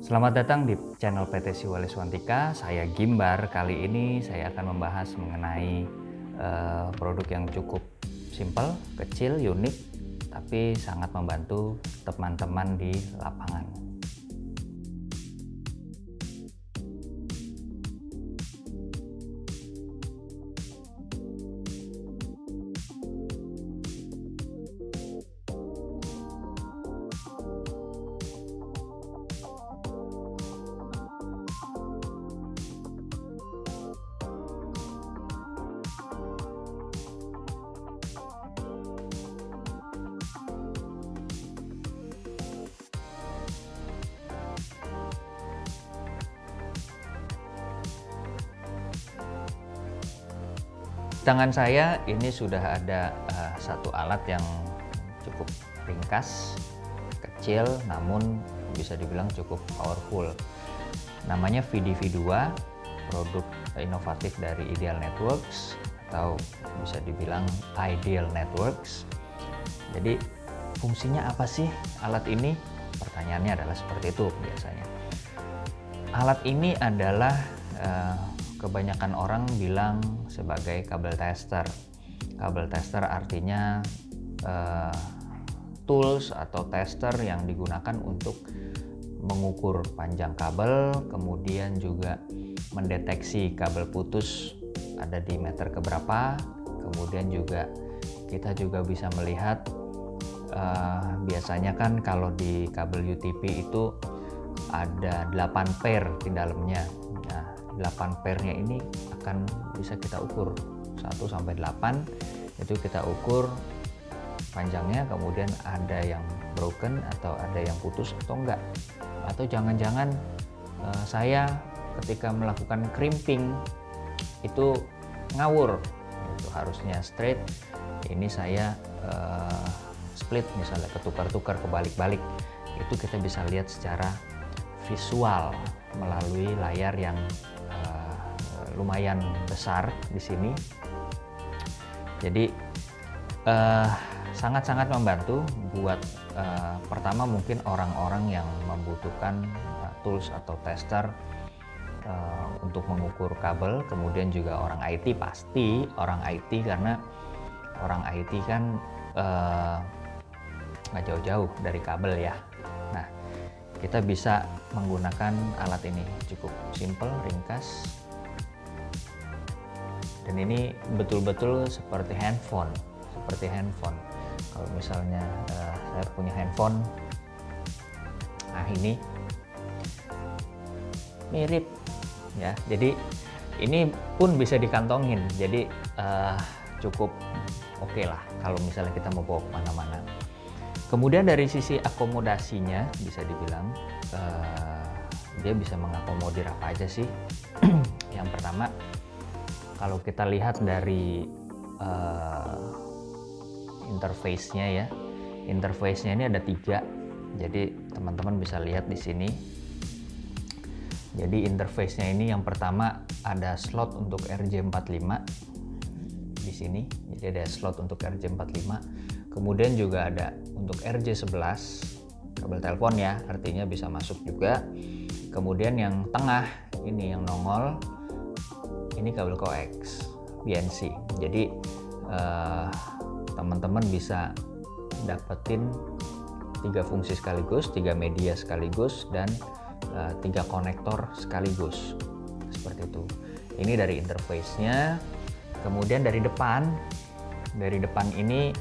Selamat datang di channel PT Siwale Swantika. Saya Gimbar. Kali ini saya akan membahas mengenai produk yang cukup simple, kecil, unik, tapi sangat membantu teman-teman di lapangan. Tangan saya ini sudah ada satu alat yang cukup ringkas, kecil, namun bisa dibilang cukup powerful. Namanya VDV2, produk inovatif dari Ideal Networks atau bisa dibilang Ideal Networks. Jadi fungsinya apa sih alat ini? Pertanyaannya adalah seperti itu biasanya. Alat ini adalah kebanyakan orang bilang sebagai kabel tester. Kabel tester artinya tools atau tester yang digunakan untuk mengukur panjang kabel, kemudian juga mendeteksi kabel putus ada di meter keberapa, kemudian juga kita juga bisa melihat biasanya kan kalau di kabel UTP itu ada 8 pair di dalamnya. Nah, 8 pairnya ini akan bisa kita ukur 1 sampai 8, itu kita ukur panjangnya, kemudian ada yang broken atau ada yang putus atau enggak, atau jangan-jangan saya ketika melakukan crimping itu ngawur, itu harusnya straight, ini saya split misalnya, ketukar-tukar, kebalik-balik, itu kita bisa lihat secara visual melalui layar yang lumayan besar di sini. Jadi sangat-sangat membantu buat pertama mungkin orang-orang yang membutuhkan tools atau tester untuk mengukur kabel, kemudian juga orang IT, pasti orang IT, karena orang IT kan nggak jauh-jauh dari kabel ya. Nah, kita bisa menggunakan alat ini, cukup simple, ringkas, dan ini betul-betul seperti handphone. Kalau misalnya saya punya handphone, nah ini mirip ya. Jadi ini pun bisa dikantongin. Jadi cukup oke lah kalau misalnya kita mau bawa kemana-mana. Kemudian dari sisi akomodasinya bisa dibilang dia bisa mengakomodir apa aja sih. Yang pertama, kalau kita lihat dari interface-nya ya, interface-nya ini ada 3, jadi teman-teman bisa lihat di sini. Jadi interface-nya ini yang pertama ada slot untuk RJ45 di sini, jadi ada slot untuk RJ45, kemudian juga ada untuk RJ11 kabel telepon ya, artinya bisa masuk juga. Kemudian yang tengah ini yang nongol ini kabel coax BNC, jadi teman-teman bisa dapetin 3 fungsi sekaligus, 3 media sekaligus, dan 3 konektor sekaligus, seperti itu. Ini dari interface-nya. Kemudian dari depan ini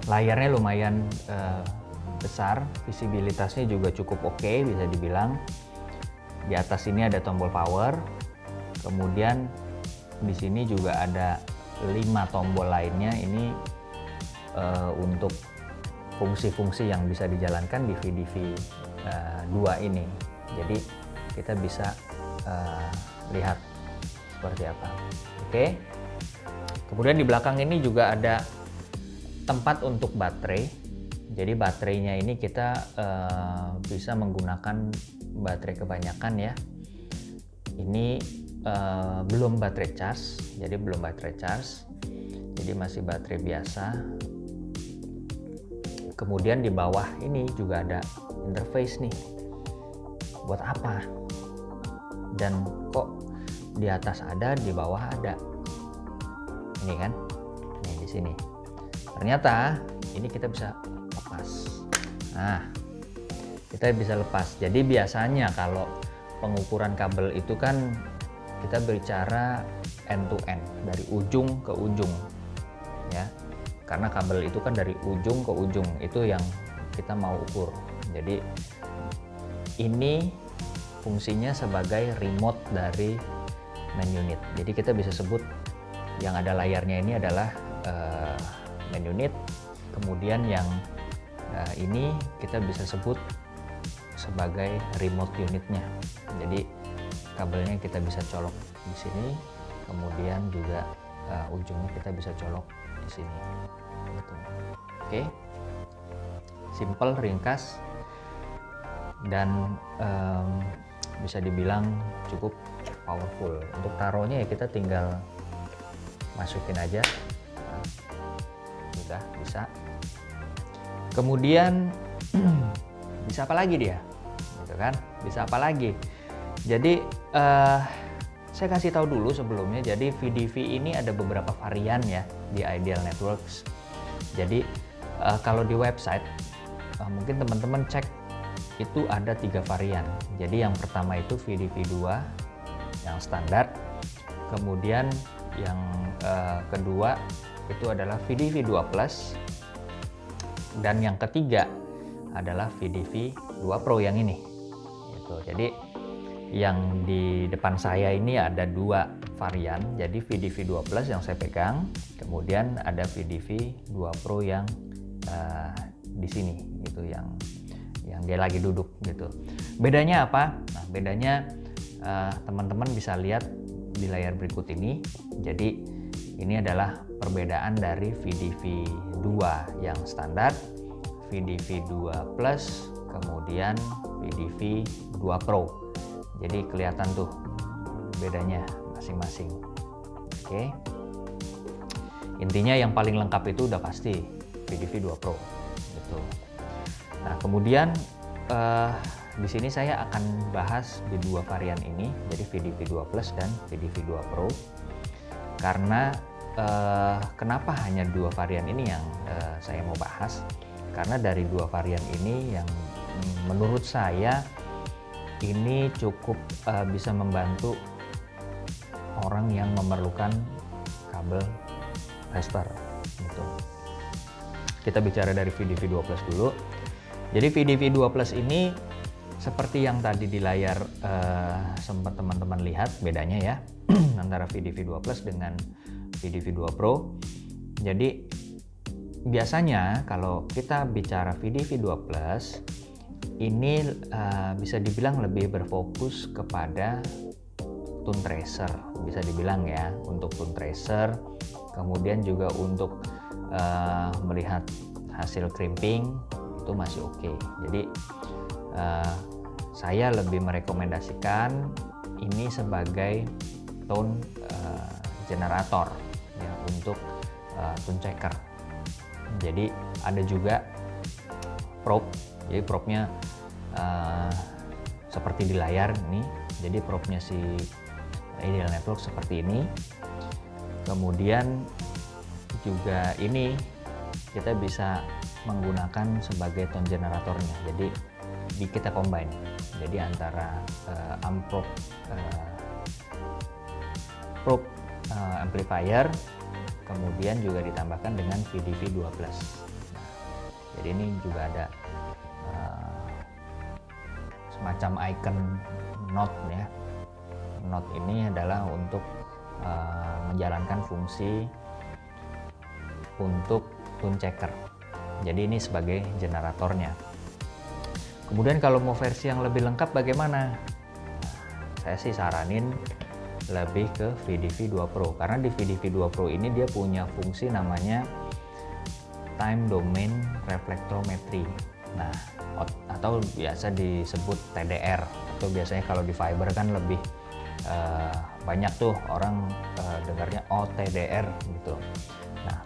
layarnya lumayan besar, visibilitasnya juga cukup oke, bisa dibilang. Di atas ini ada tombol power, kemudian di sini juga ada 5 tombol lainnya, ini untuk fungsi-fungsi yang bisa dijalankan di VDV2 ini. Jadi kita bisa lihat seperti apa. Oke. Kemudian di belakang ini juga ada tempat untuk baterai. Jadi baterainya ini kita bisa menggunakan baterai kebanyakan ya. Ini belum baterai charge, jadi belum baterai charge, jadi masih baterai biasa. Kemudian di bawah ini juga ada interface nih. buat apa? Dan kok di atas ada, di bawah ada? Ini kan, ini di sini. Ternyata ini kita bisa lepas. Nah, kita bisa lepas. Jadi biasanya kalau pengukuran kabel itu kan kita bicara end to end, dari ujung ke ujung, ya. Karena kabel itu kan dari ujung ke ujung, itu yang kita mau ukur. Jadi ini fungsinya sebagai remote dari main unit. Jadi kita bisa sebut yang ada layarnya ini adalah main unit. Kemudian yang ini kita bisa sebut sebagai remote unitnya. Jadi kabelnya kita bisa colok di sini, kemudian juga ujungnya kita bisa colok di sini. Gitu. Oke, simple, ringkas, dan bisa dibilang cukup powerful. Untuk taruhnya ya kita tinggal masukin aja, sudah bisa. Kemudian bisa apa lagi dia, gitu kan? Bisa apa lagi? Jadi saya kasih tahu dulu sebelumnya. Jadi VDV ini ada beberapa varian ya di Ideal Networks. Jadi kalau di website mungkin teman-teman cek itu ada 3 varian. Jadi yang pertama itu VDV 2 yang standar. Kemudian yang kedua itu adalah VDV 2 Plus. Dan yang ketiga adalah VDV 2 Pro yang ini. Gitu. Jadi yang di depan saya ini ada 2 varian. Jadi VDV 2 Plus yang saya pegang, kemudian ada VDV 2 Pro yang di sini gitu, yang dia lagi duduk gitu. Bedanya apa? Nah, bedanya teman-teman bisa lihat di layar berikut ini. Jadi ini adalah perbedaan dari VDV 2 yang standar, VDV 2 Plus, kemudian VDV 2 Pro. Jadi kelihatan tuh bedanya masing-masing. Oke. Intinya yang paling lengkap itu udah pasti VDV 2 Pro gitu. Nah, kemudian di sini saya akan bahas di 2 varian ini, jadi VDV 2 Plus dan VDV 2 Pro. Karena kenapa hanya 2 varian ini yang saya mau bahas? Karena dari 2 varian ini yang menurut saya ini cukup bisa membantu orang yang memerlukan kabel raster gitu. Kita bicara dari VDV 2 Plus dulu. Jadi VDV 2 Plus ini seperti yang tadi di layar sempat teman-teman lihat bedanya ya antara VDV 2 Plus dengan VDV 2 Pro. Jadi biasanya kalau kita bicara VDV 2 Plus ini bisa dibilang lebih berfokus kepada tune tracer, bisa dibilang ya, untuk tune tracer, kemudian juga untuk melihat hasil crimping itu masih oke. Jadi saya lebih merekomendasikan ini sebagai tone generator ya, untuk tune checker. Jadi ada juga probe, jadi probe-nya seperti di layar ini. Jadi probe-nya si Ideal Network seperti ini. Kemudian juga ini kita bisa menggunakan sebagai tone generatornya. Jadi kita combine. Jadi antara probe amplifier, kemudian juga ditambahkan dengan VDV 2 Plus. Nah, jadi ini juga ada semacam icon note ya. Note ini adalah untuk menjalankan fungsi untuk tune checker. Jadi ini sebagai generatornya. Kemudian kalau mau versi yang lebih lengkap bagaimana? Saya sih saranin lebih ke VDV 2 Pro, karena di VDV 2 Pro ini dia punya fungsi namanya Time Domain Reflectometry. Nah, atau biasa disebut TDR, atau biasanya kalau di fiber kan lebih banyak tuh orang dengarnya TDR gitu. Nah,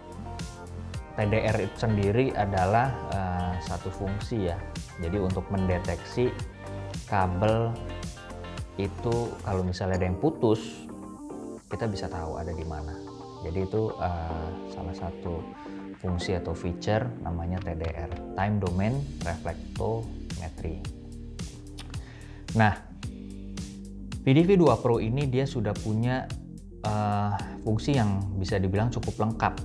TDR itu sendiri adalah satu fungsi ya. Jadi untuk mendeteksi kabel itu kalau misalnya ada yang putus, kita bisa tahu ada di mana. Jadi itu salah satu fungsi atau feature namanya TDR, Time Domain Reflectometry. Nah, PDV 2 Pro ini dia sudah punya fungsi yang bisa dibilang cukup lengkap.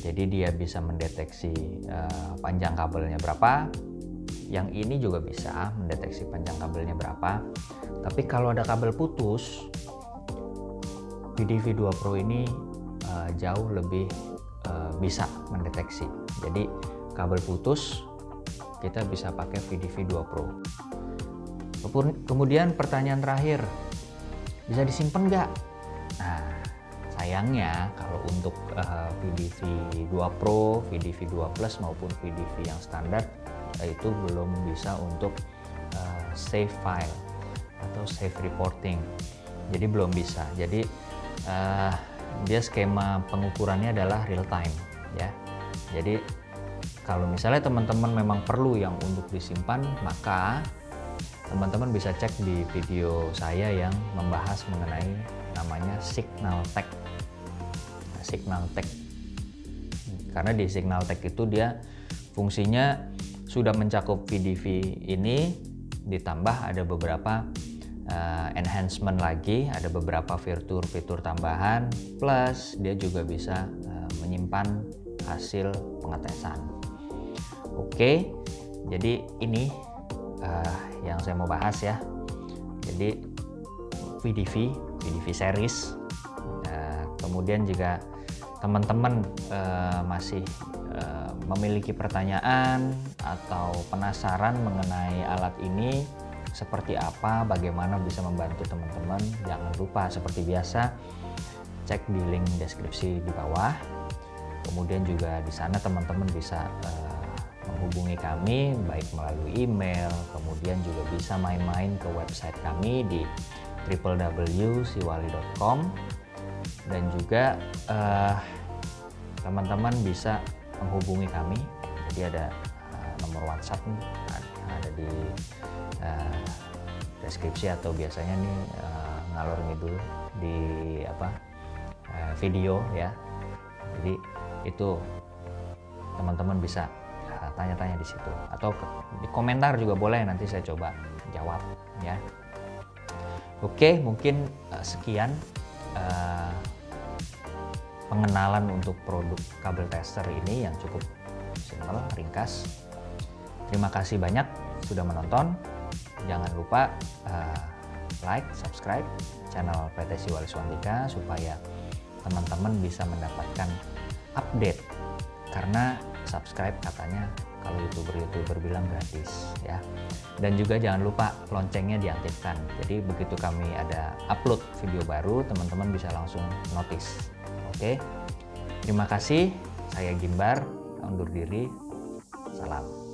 Jadi dia bisa mendeteksi panjang kabelnya berapa. Yang ini juga bisa mendeteksi panjang kabelnya berapa. Tapi kalau ada kabel putus, PDV 2 Pro ini jauh lebih bisa mendeteksi. Jadi kabel putus kita bisa pakai PDV 2 Pro. Kemudian pertanyaan terakhir, bisa disimpan nggak? Nah, sayangnya kalau untuk PDV 2 Pro, PDV 2 Plus maupun PDV yang standar itu belum bisa untuk save file atau save reporting. Jadi belum bisa. Jadi dia skema pengukurannya adalah real time ya. Jadi kalau misalnya teman-teman memang perlu yang untuk disimpan, maka teman-teman bisa cek di video saya yang membahas mengenai namanya Signal Tech. Signal Tech. Karena di Signal Tech itu dia fungsinya sudah mencakup PDV ini, ditambah ada beberapa enhancement lagi, ada beberapa fitur tambahan, plus dia juga bisa menyimpan hasil pengetesan. Oke, jadi ini yang saya mau bahas ya. Jadi PDV series. Kemudian jika teman-teman masih memiliki pertanyaan atau penasaran mengenai alat ini seperti apa, bagaimana bisa membantu teman-teman, jangan lupa seperti biasa cek di link deskripsi di bawah. Kemudian juga di sana teman-teman bisa menghubungi kami baik melalui email, kemudian juga bisa main-main ke website kami di www.siwali.com, dan juga teman-teman bisa menghubungi kami. Jadi ada nomor WhatsApp nih, ada di deskripsi atau biasanya nih ngalor ngidul di video ya. Jadi itu teman-teman bisa tanya-tanya di situ atau di komentar juga boleh, nanti saya coba jawab ya. Oke, mungkin sekian pengenalan untuk produk kabel tester ini yang cukup simpel, ringkas. Terima kasih banyak sudah menonton. Jangan lupa like, subscribe channel PT Siwali Swantika supaya teman-teman bisa mendapatkan update, karena subscribe katanya kalau youtuber bilang gratis ya. Dan juga jangan lupa loncengnya diaktifkan, jadi begitu kami ada upload video baru teman-teman bisa langsung notice. Oke, terima kasih. Saya Gimbar, undur diri. Salam.